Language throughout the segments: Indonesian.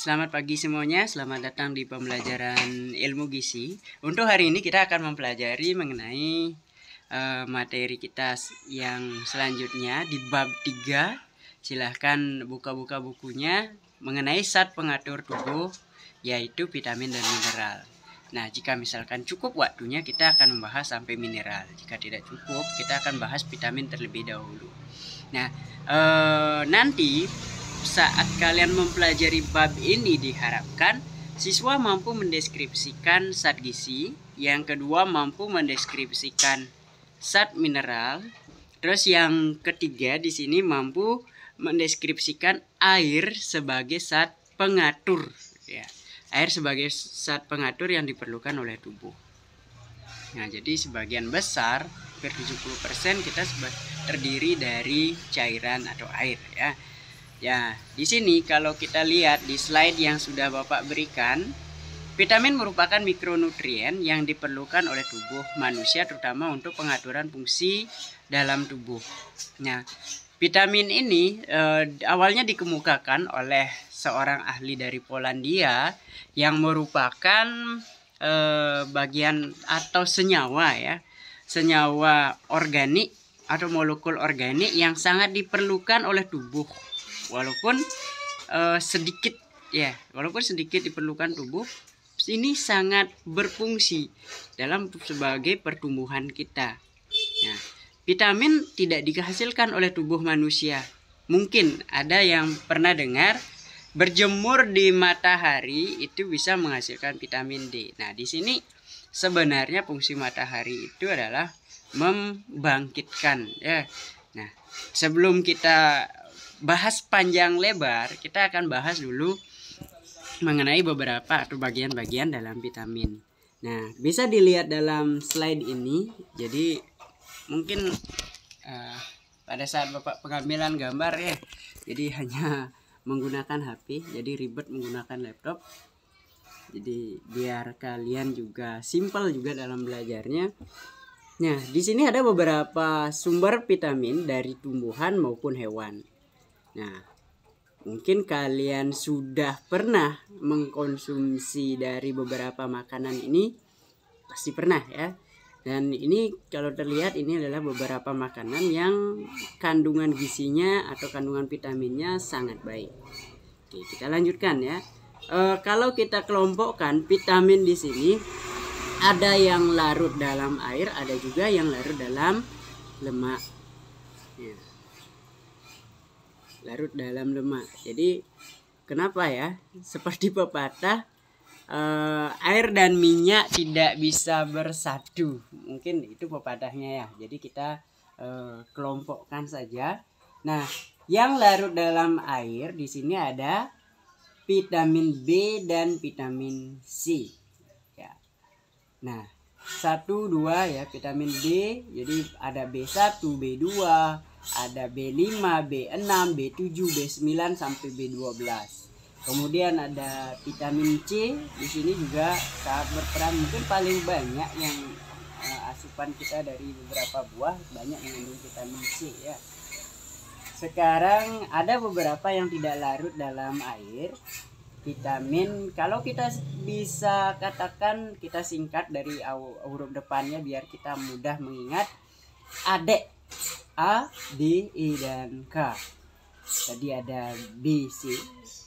Selamat pagi semuanya, selamat datang di pembelajaran ilmu gizi. Untuk hari ini kita akan mempelajari mengenai materi kita yang selanjutnya di bab 3. Silahkan buka-buka bukunya mengenai zat pengatur tubuh, yaitu vitamin dan mineral. Nah, jika misalkan cukup waktunya, kita akan membahas sampai mineral. Jika tidak cukup, kita akan bahas vitamin terlebih dahulu. Nah, nanti saat kalian mempelajari bab ini diharapkan siswa mampu mendeskripsikan zat gizi, yang kedua mampu mendeskripsikan zat mineral, terus yang ketiga di sini mampu mendeskripsikan air sebagai zat pengatur, ya. Air sebagai zat pengatur yang diperlukan oleh tubuh. Nah, jadi sebagian besar, hampir 70% kita terdiri dari cairan atau air, ya. Ya, di sini kalau kita lihat di slide yang sudah Bapak berikan, vitamin merupakan mikronutrien yang diperlukan oleh tubuh manusia terutama untuk pengaturan fungsi dalam tubuh. Nah, vitamin ini awalnya dikemukakan oleh seorang ahli dari Polandia yang merupakan bagian atau senyawa, ya. Senyawa organik atau molekul organik yang sangat diperlukan oleh tubuh. Walaupun sedikit diperlukan tubuh, ini sangat berfungsi dalam sebagai pertumbuhan kita. Nah, vitamin tidak dihasilkan oleh tubuh manusia. Mungkin ada yang pernah dengar berjemur di matahari itu bisa menghasilkan vitamin D. Nah, di sini sebenarnya fungsi matahari itu adalah membangkitkan, ya. Nah, sebelum kita bahas panjang lebar, kita akan bahas dulu mengenai beberapa atau bagian-bagian dalam vitamin. Nah, bisa dilihat dalam slide ini. Jadi mungkin pada saat Bapak pengambilan gambar, ya, jadi hanya menggunakan HP, jadi ribet menggunakan laptop. Jadi biar kalian juga simpel juga dalam belajarnya. Nah, di sini ada beberapa sumber vitamin dari tumbuhan maupun hewan. Nah, mungkin kalian sudah pernah mengkonsumsi dari beberapa makanan ini, pasti pernah, ya. Dan ini kalau terlihat ini adalah beberapa makanan yang kandungan gizinya atau kandungan vitaminnya sangat baik. Oke, kita lanjutkan, ya. Kalau kita kelompokkan vitamin di sini, ada yang larut dalam air, ada juga yang larut dalam lemak. Ya. Larut dalam lemak. Jadi kenapa, ya? Seperti pepatah, air dan minyak tidak bisa bersatu. Mungkin itu pepatahnya, ya. Jadi kita kelompokkan saja. Nah, yang larut dalam air di sini ada vitamin B dan vitamin C. Ya. Nah, 1, 2, ya, vitamin B. Jadi ada B1, B2, ada B5, B6, B7, B9 sampai B12. Kemudian ada vitamin C, di sini juga sangat berperan, mungkin paling banyak yang asupan kita dari beberapa buah banyak mengandung vitamin C, ya. Sekarang ada beberapa yang tidak larut dalam air. Vitamin, kalau kita bisa katakan, kita singkat dari huruf depannya biar kita mudah mengingat. AD, A, D, E, dan K. Tadi ada B, C,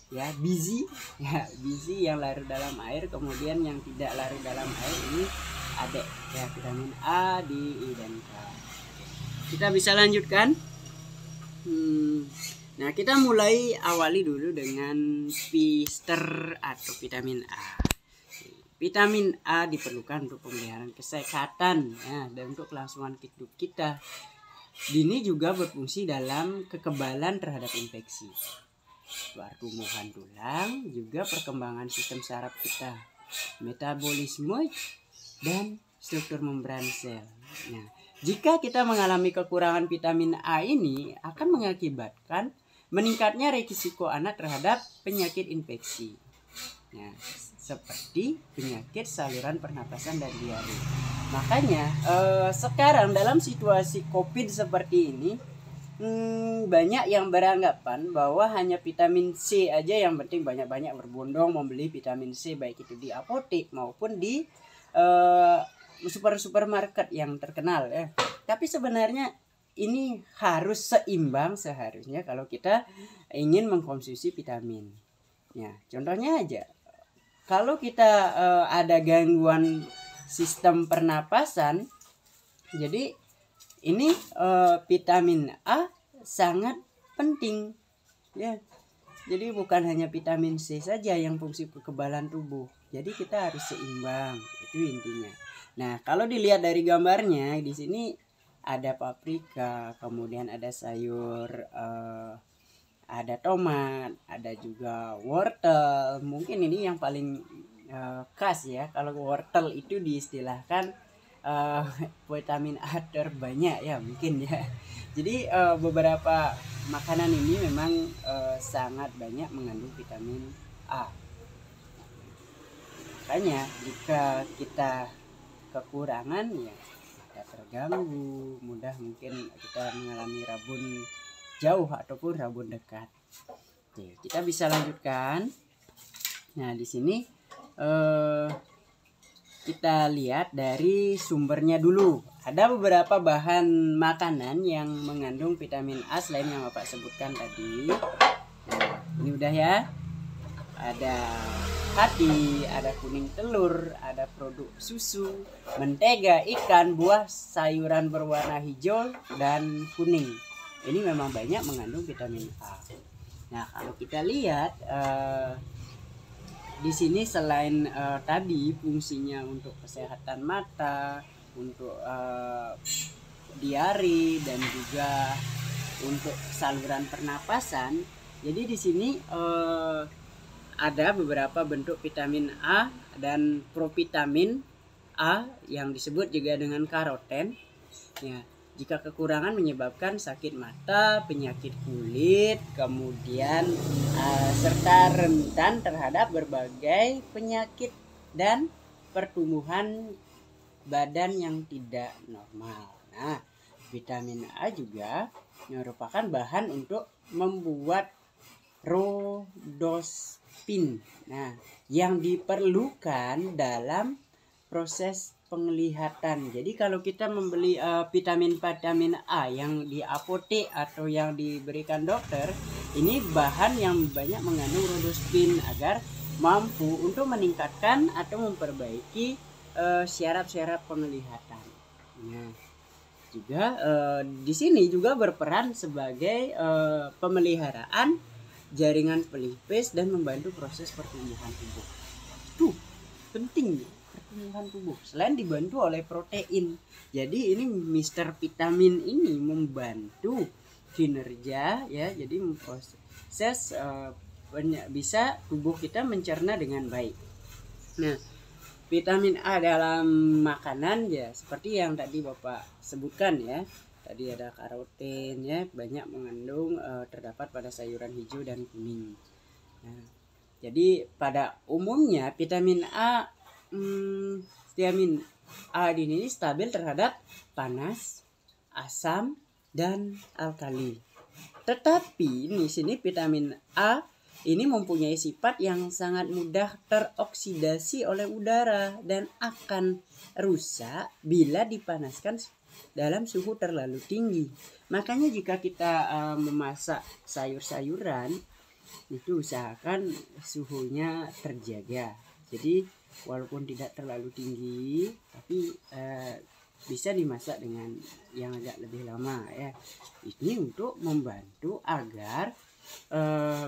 ya, bizi, ya, bizi yang larut dalam air. Kemudian yang tidak larut dalam air ini ada, ya, vitamin A, D, E, dan K. Kita bisa lanjutkan. Nah, kita mulai awali dulu dengan Pister atau vitamin A. Vitamin A diperlukan untuk pemeliharaan kesehatan, ya, dan untuk kelangsungan hidup kita. Ini juga berfungsi dalam kekebalan terhadap infeksi, pertumbuhan tulang, juga perkembangan sistem saraf kita, metabolisme, dan struktur membran sel. Nah, jika kita mengalami kekurangan vitamin A ini akan mengakibatkan meningkatnya risiko anak terhadap penyakit infeksi, ya, seperti penyakit saluran pernapasan dan diare. Makanya sekarang dalam situasi COVID seperti ini, banyak yang beranggapan bahwa hanya vitamin C aja yang penting banyak-banyak berbondong membeli vitamin C, baik itu di apotek maupun di supermarket yang terkenal ya. Tapi sebenarnya ini harus seimbang seharusnya kalau kita ingin mengkonsumsi vitamin. Ya, contohnya aja, kalau kita ada gangguan sistem pernapasan, jadi ini vitamin A sangat penting ya. Jadi bukan hanya vitamin C saja yang fungsi kekebalan tubuh. Jadi kita harus seimbang, itu intinya. Nah, kalau dilihat dari gambarnya di sini ada paprika, kemudian ada sayur, ada tomat, ada juga wortel. Mungkin ini yang paling khas ya. Kalau wortel itu diistilahkan vitamin A terbanyak ya mungkin ya. Jadi beberapa makanan ini memang sangat banyak mengandung vitamin A. Makanya jika kita kekurangan ya kita terganggu, mudah mungkin kita mengalami rabun jauh ataupun rabun dekat. Oke, kita bisa lanjutkan. Nah, di sini kita lihat dari sumbernya dulu. Ada beberapa bahan makanan yang mengandung vitamin A selain yang Bapak sebutkan tadi. Nah, ini udah ya. Ada hati, ada kuning telur, ada produk susu, mentega, ikan, buah, sayuran berwarna hijau dan kuning. Ini memang banyak mengandung vitamin A. Nah, kalau kita lihat di sini selain tadi fungsinya untuk kesehatan mata, untuk diare dan juga untuk saluran pernapasan. Jadi di sini ada beberapa bentuk vitamin A dan provitamin A yang disebut juga dengan karoten. Ya, jika kekurangan menyebabkan sakit mata, penyakit kulit, kemudian serta rentan terhadap berbagai penyakit dan pertumbuhan badan yang tidak normal. Nah, vitamin A juga merupakan bahan untuk membuat rhodopsin. Nah, yang diperlukan dalam proses penglihatan. Jadi kalau kita membeli vitamin A yang di apotek atau yang diberikan dokter, ini bahan yang banyak mengandung rhodopsin agar mampu untuk meningkatkan atau memperbaiki syaraf-syaraf penglihatan. Nah, juga di sini juga berperan sebagai pemeliharaan jaringan pelipis dan membantu proses pertumbuhan tubuh. Itu penting pertumbuhan tubuh. Selain dibantu oleh protein. Jadi ini Mister Vitamin ini membantu kinerja ya. Jadi memproses bisa tubuh kita mencerna dengan baik. Nah, vitamin A dalam makanan ya seperti yang tadi Bapak sebutkan ya. Tadi ada karoten ya, banyak mengandung terdapat pada sayuran hijau dan kuning. Nah, jadi pada umumnya vitamin A ini stabil terhadap panas, asam dan alkali. Tetapi di sini vitamin A ini mempunyai sifat yang sangat mudah teroksidasi oleh udara dan akan rusak bila dipanaskan dalam suhu terlalu tinggi. Makanya jika kita memasak sayur-sayuran itu usahakan suhunya terjaga. Jadi walaupun tidak terlalu tinggi tapi bisa dimasak dengan yang agak lebih lama ya. Ini untuk membantu agar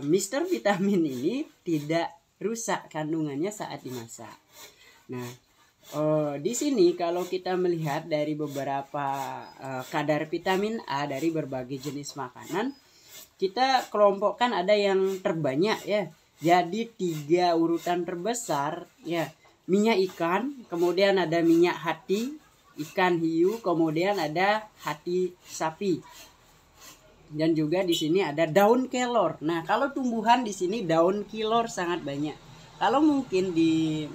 Mister Vitamin ini tidak rusak kandungannya saat dimasak. Nah, di sini kalau kita melihat dari beberapa kadar vitamin A dari berbagai jenis makanan, kita kelompokkan ada yang terbanyak ya. Jadi 3 urutan terbesar ya. Minyak ikan, kemudian ada minyak hati, ikan hiu, kemudian ada hati sapi. Dan juga di sini ada daun kelor. Nah, kalau tumbuhan di sini daun kelor sangat banyak. Kalau mungkin di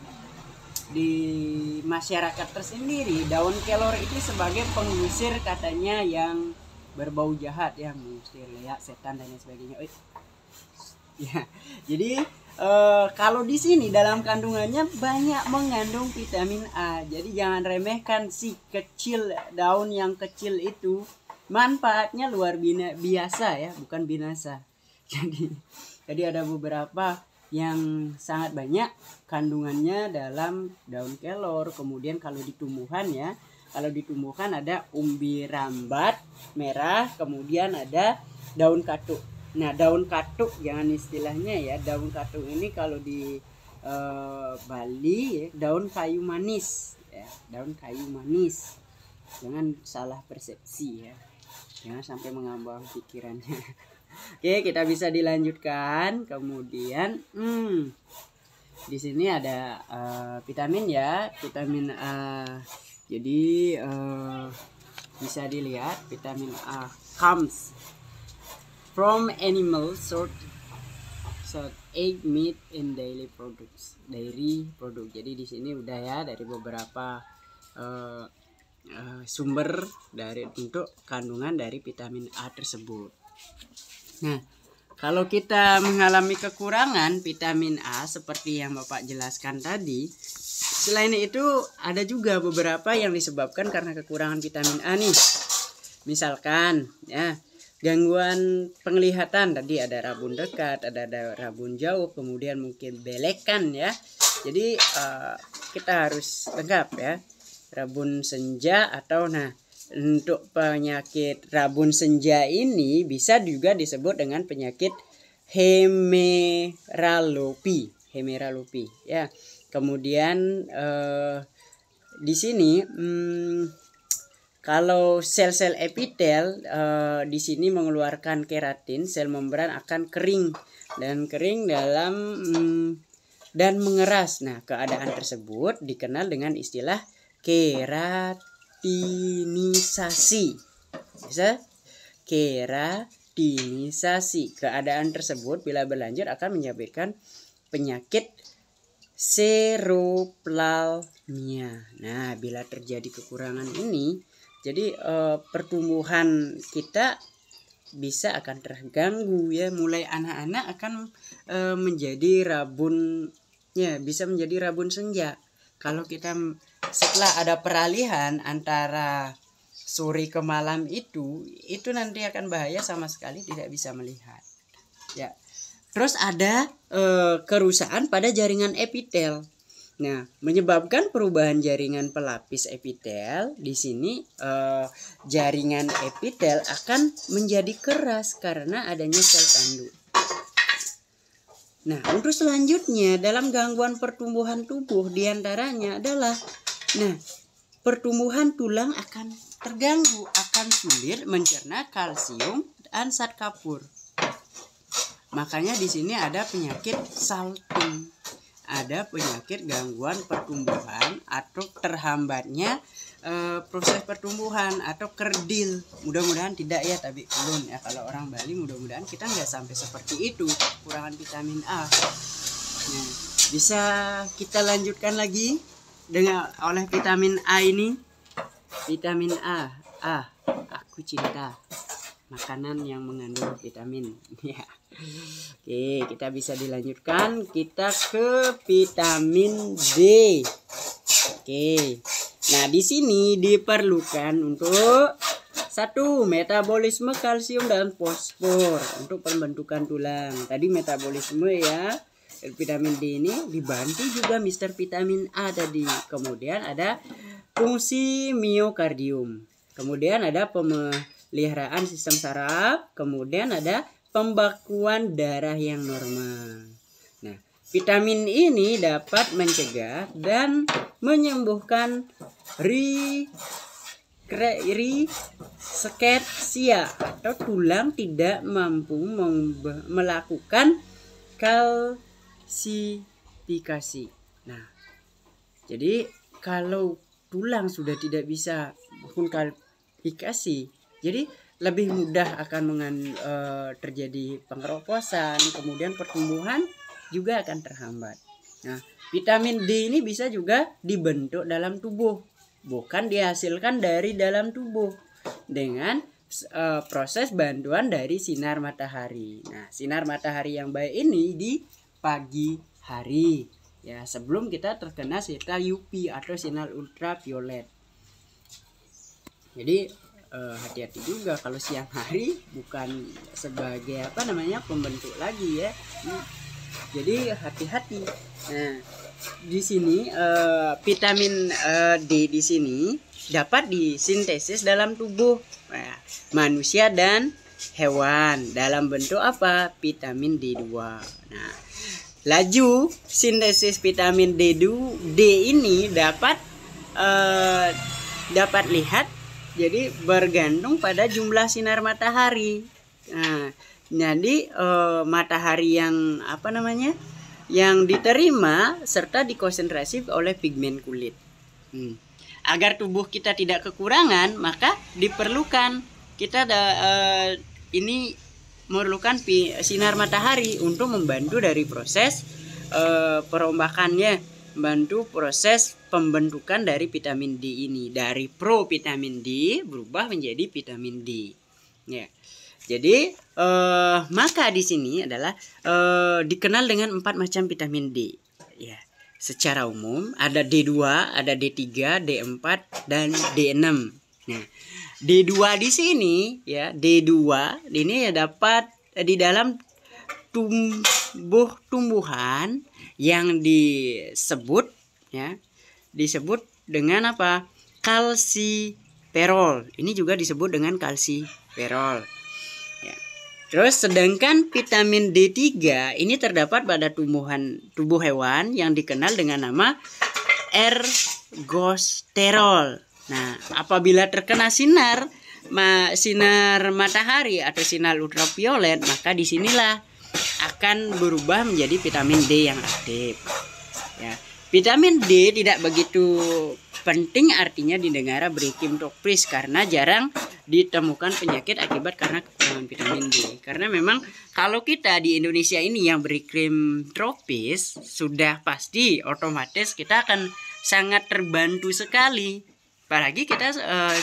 masyarakat tersendiri daun kelor itu sebagai pengusir katanya yang berbau jahat ya, mesti lihat setan dan lain sebagainya. Ya, jadi kalau di sini dalam kandungannya banyak mengandung vitamin A. Jadi jangan remehkan si kecil, daun yang kecil itu. Manfaatnya luar biasa ya, bukan binasa. Jadi ada beberapa yang sangat banyak kandungannya dalam daun kelor. Kemudian kalau di tumbuhan ya, kalau di tumbuhan ada umbi rambat merah, kemudian ada daun katuk. Nah, daun katuk jangan istilahnya ya, daun katuk ini kalau di Bali ya, daun kayu manis ya, daun kayu manis. Jangan salah persepsi ya, jangan sampai mengambang pikirannya. Oke, kita bisa dilanjutkan. Kemudian di sini ada vitamin ya, vitamin A. Jadi bisa dilihat vitamin A comes from animal source, egg, meat, and dairy products. Dairy product. Jadi di sini udah ya dari beberapa sumber dari untuk kandungan dari vitamin A tersebut. Nah, kalau kita mengalami kekurangan vitamin A seperti yang Bapak jelaskan tadi, selain itu ada juga beberapa yang disebabkan karena kekurangan vitamin A nih. Misalkan ya, gangguan penglihatan, tadi ada rabun dekat, ada rabun jauh, kemudian mungkin belekan ya. Jadi kita harus lengkap ya. Rabun senja atau untuk penyakit rabun senja ini bisa juga disebut dengan penyakit hemeralopi ya. Kemudian di sini kalau sel-sel epitel di sini mengeluarkan keratin, sel membran akan kering dalam dan mengeras. Nah, keadaan tersebut dikenal dengan istilah keratinisasi. Bisa? Keratinisasi. Keadaan tersebut bila berlanjut akan menyebabkan penyakit seroplalmia. Nah, bila terjadi kekurangan ini, jadi pertumbuhan kita bisa akan terganggu ya. Mulai anak-anak akan menjadi rabun ya, bisa menjadi rabun senja. Kalau kita setelah ada peralihan antara sore ke malam itu nanti akan bahaya, sama sekali tidak bisa melihat. Ya. Terus ada kerusakan pada jaringan epitel. Nah, menyebabkan perubahan jaringan pelapis epitel. Di sini jaringan epitel akan menjadi keras karena adanya sel tanduk. Nah, untuk selanjutnya dalam gangguan pertumbuhan tubuh diantaranya adalah pertumbuhan tulang akan terganggu, akan sulit mencerna kalsium dan zat kapur. Makanya di sini ada penyakit salting, ada penyakit gangguan pertumbuhan atau terhambatnya proses pertumbuhan atau kerdil. Mudah-mudahan tidak ya, tapi belum ya. Kalau orang Bali mudah-mudahan kita nggak sampai seperti itu, kekurangan vitamin A. Nah, bisa kita lanjutkan lagi dengan oleh vitamin A ini. Vitamin A, aku cinta makanan yang mengandung vitamin ya. Oke, kita bisa dilanjutkan, kita ke vitamin D. Oke. Nah, di sini diperlukan untuk satu, metabolisme kalsium dan fosfor untuk pembentukan tulang. Tadi metabolisme ya. Vitamin D ini dibantu juga Mister Vitamin A tadi. Kemudian ada fungsi miokardium. Kemudian ada pemeliharaan sistem saraf. Kemudian ada pembekuan darah yang normal. Nah, vitamin ini dapat mencegah dan menyembuhkan risketsia atau tulang tidak mampu melakukan kalsifikasi. Nah, jadi kalau tulang sudah tidak bisa melakukan kalsifikasi, jadi lebih mudah akan terjadi pengeroposan, kemudian pertumbuhan juga akan terhambat. Nah, vitamin D ini bisa juga dibentuk dalam tubuh, bukan dihasilkan dari dalam tubuh dengan proses bantuan dari sinar matahari. Nah, sinar matahari yang baik ini di pagi hari ya, sebelum kita terkena sinar UV atau sinar ultraviolet. Jadi hati-hati juga kalau siang hari, bukan sebagai pembentuk lagi ya. Jadi hati-hati. Nah, di sini vitamin D di sini dapat disintesis dalam tubuh manusia dan hewan dalam bentuk apa? Vitamin D2. Nah, laju sintesis vitamin D ini dapat lihat, jadi bergantung pada jumlah sinar matahari. Nah, jadi matahari yang yang diterima serta dikonsentrasi oleh pigmen kulit. Agar tubuh kita tidak kekurangan, maka diperlukan kita ini memerlukan sinar matahari untuk membantu dari proses perombakannya, membantu proses pembentukan dari vitamin D ini, dari provitamin D berubah menjadi vitamin D. Ya. Jadi maka di sini adalah dikenal dengan 4 macam vitamin D. Ya. Secara umum ada D2, ada D3, D4 dan D6. Nah, D2 di sini ya, D2 ini dapat di dalam tumbuhan yang disebut dengan apa? Kalsiferol. Ini juga disebut dengan kalsiferol. Ya. Terus sedangkan vitamin D3 ini terdapat pada tubuh hewan yang dikenal dengan nama ergosterol. Nah, apabila terkena sinar matahari atau sinar ultraviolet, maka disinilah akan berubah menjadi vitamin D yang aktif. Ya, vitamin D tidak begitu penting artinya di negara beriklim tropis karena jarang ditemukan penyakit akibat karena kekurangan vitamin D. Karena memang kalau kita di Indonesia ini yang beriklim tropis, sudah pasti otomatis kita akan sangat terbantu sekali. Apalagi kita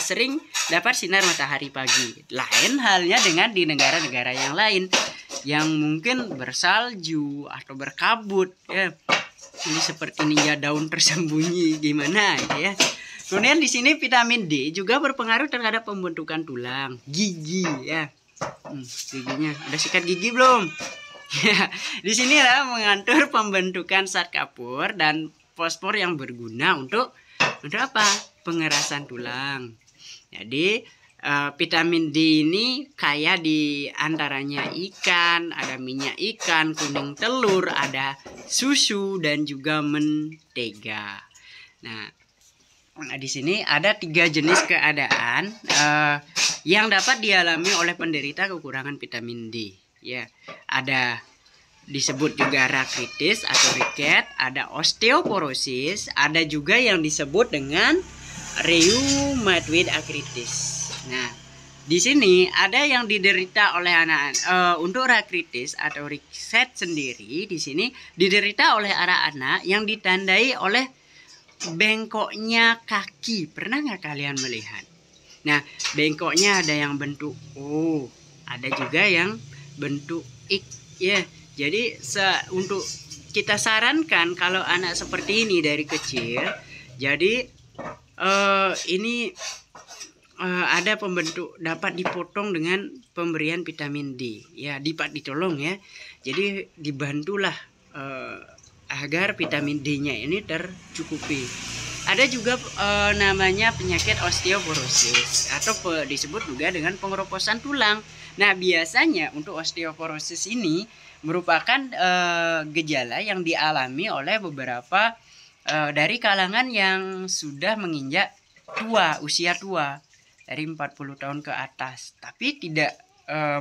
sering dapat sinar matahari pagi. Lain halnya dengan di negara-negara yang lain yang mungkin bersalju atau berkabut ya. Ini seperti ninja daun tersembunyi gimana gitu ya. Kemudian di sini vitamin D juga berpengaruh terhadap pembentukan tulang, gigi ya. Giginya udah sikat gigi belum? Ya, di sini lah mengatur pembentukan zat kapur dan fosfor yang berguna untuk apa? Pengerasan tulang. Jadi vitamin D ini kaya di antaranya ikan, ada minyak ikan, kuning telur, ada susu dan juga mentega. Nah, di sini ada 3 jenis keadaan yang dapat dialami oleh penderita kekurangan vitamin D. Ya, ada disebut juga rakritis atau riket, ada osteoporosis, ada juga yang disebut dengan rheumatoid arthritis. Nah, di sini ada yang diderita oleh anak-anak untuk rakritis atau riket sendiri. Di sini diderita oleh anak-anak yang ditandai oleh bengkoknya kaki. Pernah nggak kalian melihat? Nah, bengkoknya ada yang bentuk O, ada juga yang bentuk X ya. Jadi untuk kita sarankan kalau anak seperti ini dari kecil, jadi ini ada pembentuk dapat dipotong dengan pemberian vitamin D ya, ditolong ya. Jadi dibantulah agar vitamin D-nya ini tercukupi. Ada juga namanya penyakit osteoporosis atau disebut juga dengan pengeroposan tulang. Nah, biasanya untuk osteoporosis ini merupakan gejala yang dialami oleh beberapa dari kalangan yang sudah menginjak usia tua dari 40 tahun ke atas. Tapi tidak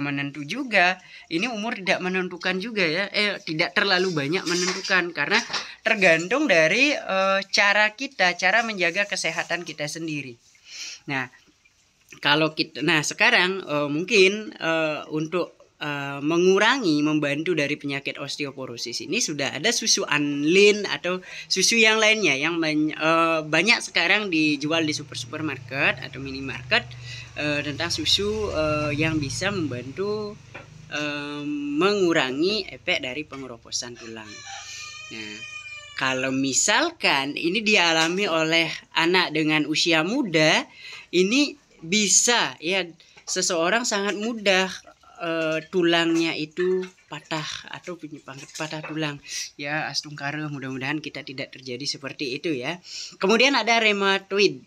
menentu juga. Ini umur tidak menentukan juga ya. Tidak terlalu banyak menentukan karena tergantung dari cara menjaga kesehatan kita sendiri. Nah, kalau kita sekarang mungkin untuk mengurangi, membantu dari penyakit osteoporosis ini sudah ada susu Anlin atau susu yang lainnya yang banyak sekarang dijual di supermarket atau minimarket, tentang susu yang bisa membantu mengurangi efek dari pengeroposan tulang. Nah, kalau misalkan ini dialami oleh anak dengan usia muda, ini bisa ya seseorang sangat mudah tulangnya itu patah atau penyakit patah tulang ya, astungkara. Mudah-mudahan kita tidak terjadi seperti itu ya. Kemudian ada rheumatoid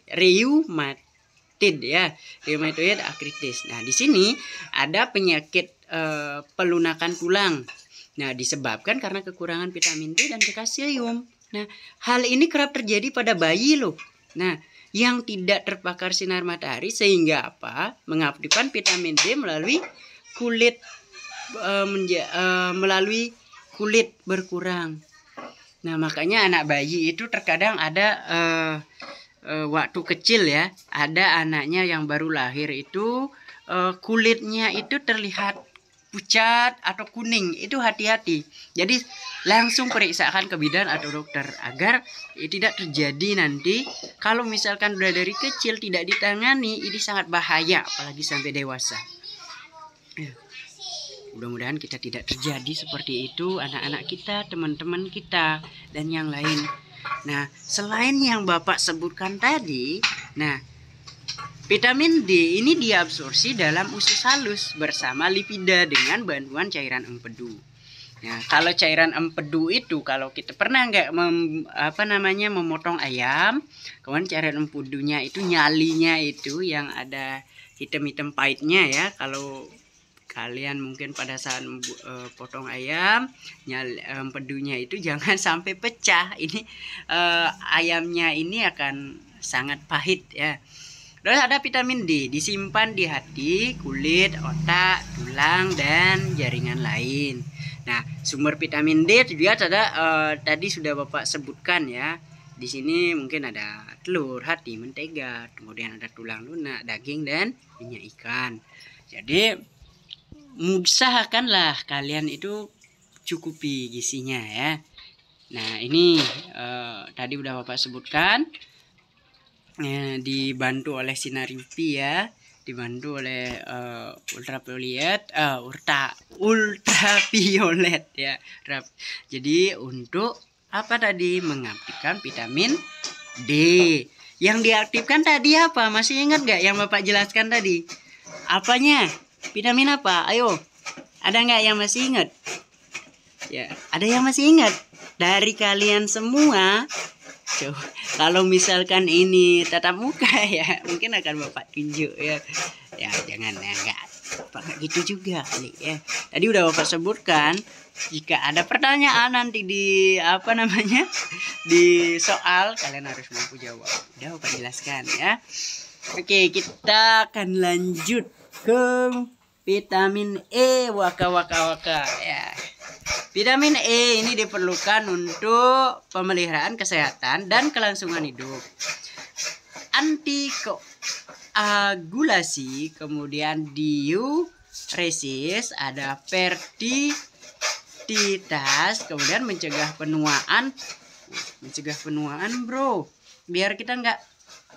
ya, rheumatoid arthritis. Nah, di sini ada penyakit pelunakan tulang. Nah, disebabkan karena kekurangan vitamin D dan kalsium. Nah, hal ini kerap terjadi pada bayi loh. Nah, yang tidak terpapar sinar matahari sehingga apa? Mengaktifkan vitamin D melalui kulit berkurang. Nah, makanya anak bayi itu terkadang ada waktu kecil ya, ada anaknya yang baru lahir itu kulitnya itu terlihat pucat atau kuning. Itu hati-hati. Jadi langsung periksakan ke bidan atau dokter agar tidak terjadi nanti kalau misalkan sudah dari kecil tidak ditangani, ini sangat bahaya apalagi sampai dewasa. Mudah-mudahan kita tidak terjadi seperti itu, anak-anak kita, teman-teman kita, dan yang lain. Nah, selain yang Bapak sebutkan tadi, nah, vitamin D ini diabsorpsi dalam usus halus bersama lipida dengan bantuan cairan empedu. Nah, kalau cairan empedu itu, kalau kita pernah nggak memotong ayam, kemudian cairan empedunya itu nyalinya itu yang ada hitam-hitam pahitnya ya. Kalau kalian mungkin pada saat potong ayam, empedunya itu jangan sampai pecah. Ini ayamnya ini akan sangat pahit ya. Terus ada vitamin D disimpan di hati, kulit, otak, tulang, dan jaringan lain. Nah, sumber vitamin D juga ada tadi sudah Bapak sebutkan ya. Di sini mungkin ada telur, hati, mentega, kemudian ada tulang lunak, daging, dan minyak ikan. Jadi usahakanlah kalian itu cukupi gizinya ya. Nah, ini tadi udah Bapak sebutkan. Dibantu oleh sinar UV ya, dibantu oleh ultraviolet ya. Jadi untuk apa tadi? Mengaktifkan vitamin D. Yang diaktifkan tadi apa? Masih ingat nggak yang Bapak jelaskan tadi? Apanya? Vitamin apa? Ayo, ada nggak yang masih ingat? Ya, ada yang masih ingat? Dari kalian semua, kalau misalkan ini tatap muka ya, mungkin akan Bapak tunjuk ya. Ya jangan ya, enggak gitu juga kali ya. Tadi udah Bapak sebutkan, jika ada pertanyaan nanti di di soal, kalian harus mampu jawab. Udah Bapak jelaskan ya. Oke, kita akan lanjut ke vitamin E, waka ya. Vitamin E ini diperlukan untuk pemeliharaan kesehatan dan kelangsungan hidup, antikoagulasi, kemudian diuresis, ada fertilitas, kemudian mencegah penuaan bro, biar kita nggak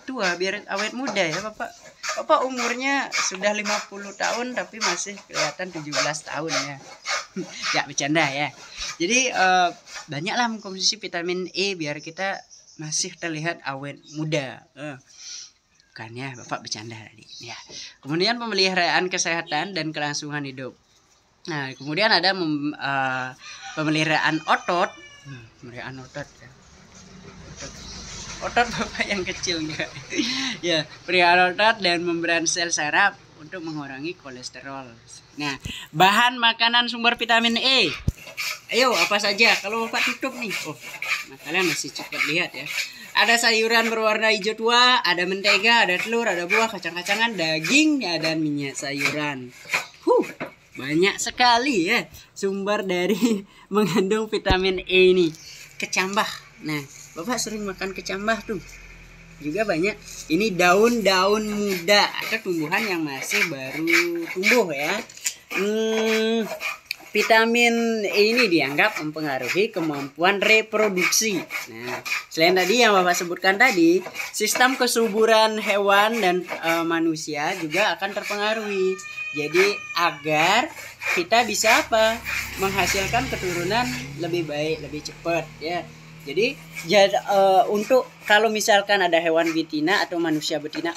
tua, biar awet muda ya Bapak. Bapak umurnya sudah 50 tahun tapi masih kelihatan 17 tahun ya. Ya bercanda ya. Jadi banyaklah mengkonsumsi vitamin E biar kita masih terlihat awet muda. Bukan ya, Bapak bercanda tadi ya. Kemudian pemeliharaan kesehatan dan kelangsungan hidup. Nah, kemudian ada pemeliharaan otot. Pemeliharaan otot ya. Otot Bapak yang kecil enggak? Ya, pemeliharaan otot dan membran sel saraf untuk mengurangi kolesterol. Nah, bahan makanan sumber vitamin E. Ayo, apa saja? Kalau Bapak tutup nih. Oh, nah kalian masih cepat lihat ya. Ada sayuran berwarna hijau tua, ada mentega, ada telur, ada buah, kacang-kacangan, daging, dan minyak sayuran. Banyak sekali ya sumber dari mengandung vitamin E ini. Kecambah. Nah, Bapak sering makan kecambah tuh. Juga banyak. Ini daun-daun muda atau tumbuhan yang masih baru tumbuh ya. Vitamin E ini dianggap mempengaruhi kemampuan reproduksi. Nah, selain tadi yang Bapak sebutkan tadi, sistem kesuburan hewan dan manusia juga akan terpengaruhi. Jadi agar kita bisa apa? Menghasilkan keturunan lebih baik, lebih cepat ya. Jadi untuk kalau misalkan ada hewan betina atau manusia betina,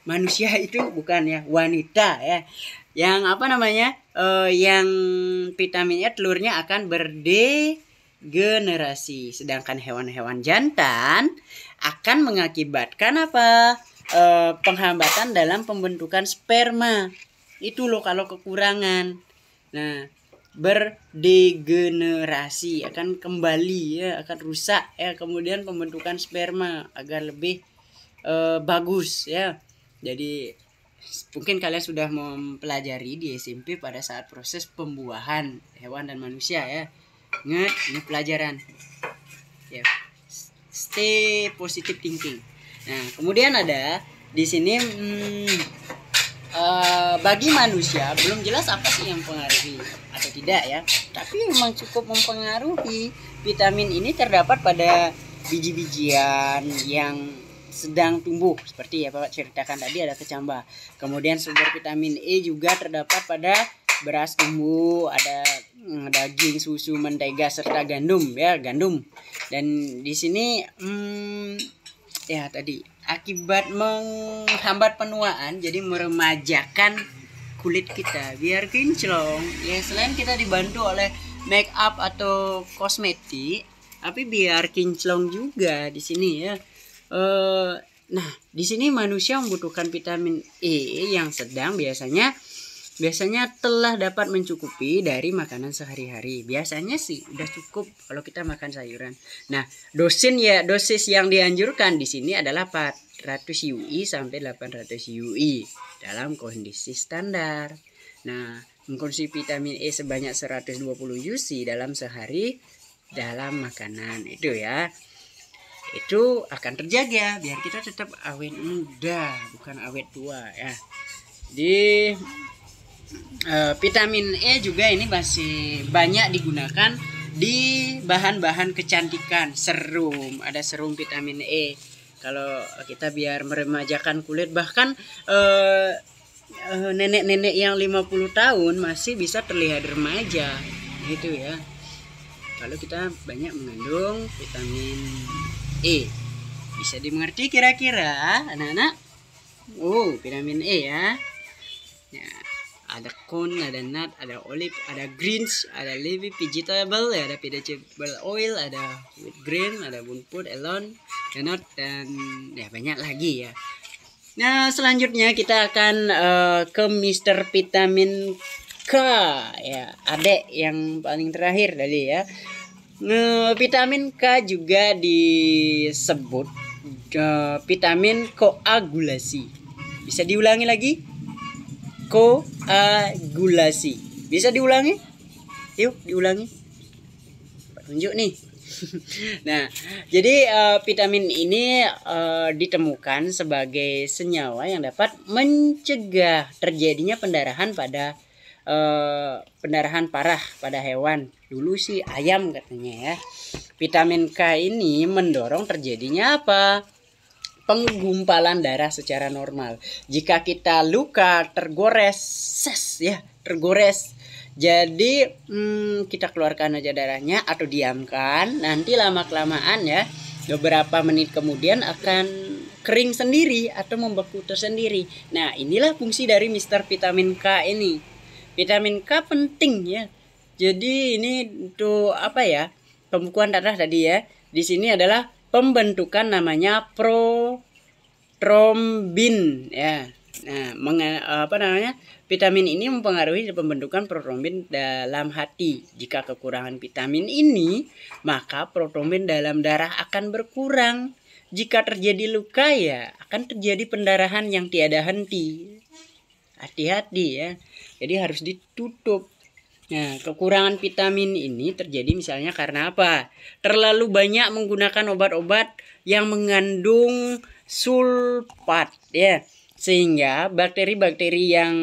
manusia itu bukan ya, wanita ya. Yang apa namanya? Yang vitaminnya telurnya akan berdegenerasi. Sedangkan hewan-hewan jantan akan mengakibatkan apa? Penghambatan dalam pembentukan sperma. Itu loh kalau kekurangan. Nah, berdegenerasi akan kembali ya, akan rusak ya, kemudian pembentukan sperma agar lebih bagus ya. Jadi mungkin kalian sudah mempelajari di SMP pada saat proses pembuahan hewan dan manusia ya. Ingat, ini pelajaran ya. Stay positive thinking. Nah, kemudian ada di sini bagi manusia belum jelas apa sih yang mempengaruhi atau tidak ya, tapi memang cukup mempengaruhi. Vitamin ini terdapat pada biji-bijian yang sedang tumbuh seperti ya Bapak ceritakan tadi, ada kecambah. Kemudian sumber vitamin E juga terdapat pada beras tumbuh, ada daging, susu, mentega serta gandum ya, gandum. Dan di sini ya tadi akibat menghambat penuaan, jadi meremajakan kulit kita biar kinclong ya. Selain kita dibantu oleh make up atau kosmetik, tapi biar kinclong juga di sini ya. Nah, di sini manusia membutuhkan vitamin E yang sedang biasanya telah dapat mencukupi dari makanan sehari-hari. Biasanya sih udah cukup kalau kita makan sayuran. Nah, dosis yang dianjurkan di sini adalah 400 UI sampai 800 UI dalam kondisi standar. Nah, mengkonsumsi vitamin E sebanyak 120 UC dalam sehari dalam makanan itu ya. Itu akan terjaga biar kita tetap awet muda, bukan awet tua ya. Di vitamin E juga ini masih banyak digunakan di bahan-bahan kecantikan. Serum, ada serum vitamin E. Kalau kita biar meremajakan kulit, bahkan nenek-nenek yang 50 tahun masih bisa terlihat remaja gitu ya. Kalau kita banyak mengandung vitamin E. Bisa dimengerti kira-kira anak-anak? Vitamin E ya. Ada corn, ada nut, ada olive, ada greens, ada leafy vegetable, ada vegetable oil, ada wheat grain, ada bone food, elon, nut, dan ya banyak lagi ya. Nah, selanjutnya kita akan ke Mr. Vitamin K ya, adek yang paling terakhir tadi ya. Vitamin K juga disebut vitamin koagulasi. Bisa diulangi lagi? Koagulasi. Bisa diulangi? Yuk, diulangi. Tunjuk nih. Nah, jadi vitamin ini ditemukan sebagai senyawa yang dapat mencegah terjadinya pendarahan parah pada hewan. Dulu sih ayam katanya ya. Vitamin K ini mendorong terjadinya apa? Penggumpalan darah secara normal. Jika kita luka, tergores, jadi kita keluarkan aja darahnya atau diamkan. Nanti lama-kelamaan ya, beberapa menit kemudian akan kering sendiri atau membeku tersendiri. Nah, inilah fungsi dari Mr. Vitamin K ini. Vitamin K penting ya. Jadi ini untuk apa ya? Pembekuan darah tadi ya. Di sini adalah pembentukan namanya protrombin ya. Nah, vitamin ini mempengaruhi pembentukan protrombin dalam hati. Jika kekurangan vitamin ini, maka protrombin dalam darah akan berkurang. Jika terjadi luka ya akan terjadi pendarahan yang tiada henti. Hati-hati ya. Jadi harus ditutup. Nah, kekurangan vitamin ini terjadi misalnya karena apa? Terlalu banyak menggunakan obat-obat yang mengandung sulfat ya. sehingga bakteri-bakteri yang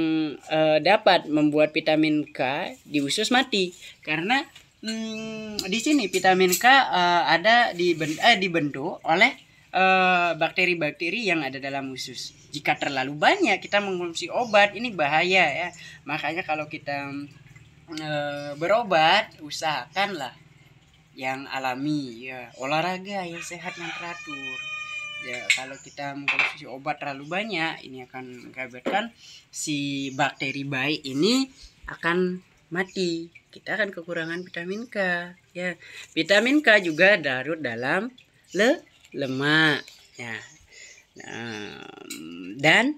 dapat membuat vitamin K di usus mati. Karena di sini vitamin K ada dibentuk oleh bakteri-bakteri yang ada dalam usus. Jika terlalu banyak kita mengkonsumsi obat, ini bahaya ya. Makanya kalau kita berobat, usahakanlah yang alami ya, olahraga yang sehat yang teratur. Ya, kalau kita mengkonsumsi obat terlalu banyak, ini akan mengakibatkan si bakteri baik ini akan mati. Kita akan kekurangan vitamin K. Ya, vitamin K juga larut dalam lemak. Ya, dan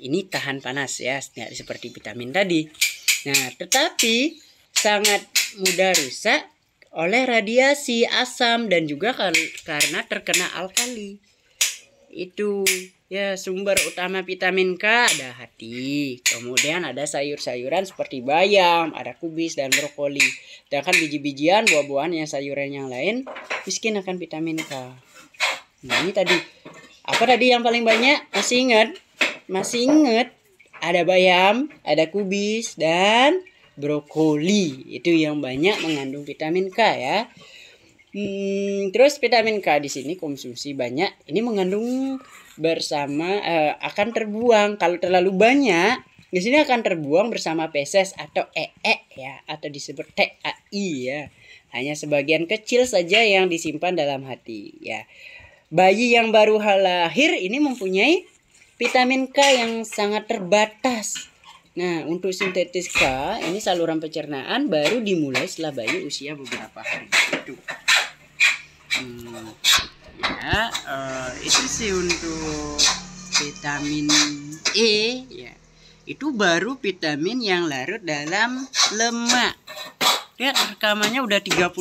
ini tahan panas ya, seperti vitamin tadi. Nah, tetapi sangat mudah rusak oleh radiasi, asam, dan juga karena terkena alkali. Itu ya, sumber utama vitamin K ada hati, kemudian ada sayur-sayuran seperti bayam, ada kubis dan brokoli. Sedangkan biji-bijian, buah-buahan yang sayuran yang lain miskin akan vitamin K. Nah, ini tadi apa tadi yang paling banyak? Masih ingat? Ada bayam, ada kubis dan brokoli. Itu yang banyak mengandung vitamin K ya. Terus vitamin K di sini konsumsi banyak, ini mengandung bersama akan terbuang. Kalau terlalu banyak, di sini akan terbuang bersama feses atau ya, atau disebut TAI ya. Hanya sebagian kecil saja yang disimpan dalam hati ya. Bayi yang baru lahir ini mempunyai vitamin K yang sangat terbatas. Nah, untuk sintetis K, ini saluran pencernaan baru dimulai setelah bayi usia beberapa hari. Itu. Ya, itu sih untuk vitamin E ya. Itu baru vitamin yang larut dalam lemak. Lihat rekamannya udah 31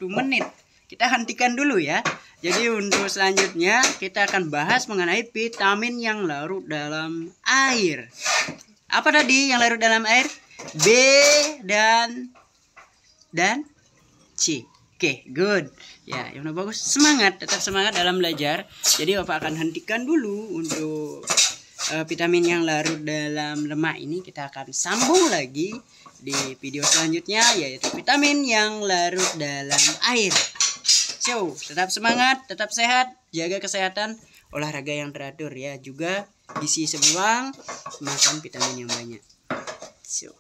menit. Kita hentikan dulu ya. Jadi untuk selanjutnya kita akan bahas mengenai vitamin yang larut dalam air. Apa tadi yang larut dalam air? B dan C. Oke, good. Ya, yang udah bagus. Semangat, tetap semangat dalam belajar. Jadi Bapak akan hentikan dulu untuk vitamin yang larut dalam lemak ini. Kita akan sambung lagi di video selanjutnya, yaitu vitamin yang larut dalam air. So, tetap semangat, tetap sehat, jaga kesehatan, olahraga yang teratur ya. Juga gizi seimbang, makan vitamin yang banyak. So.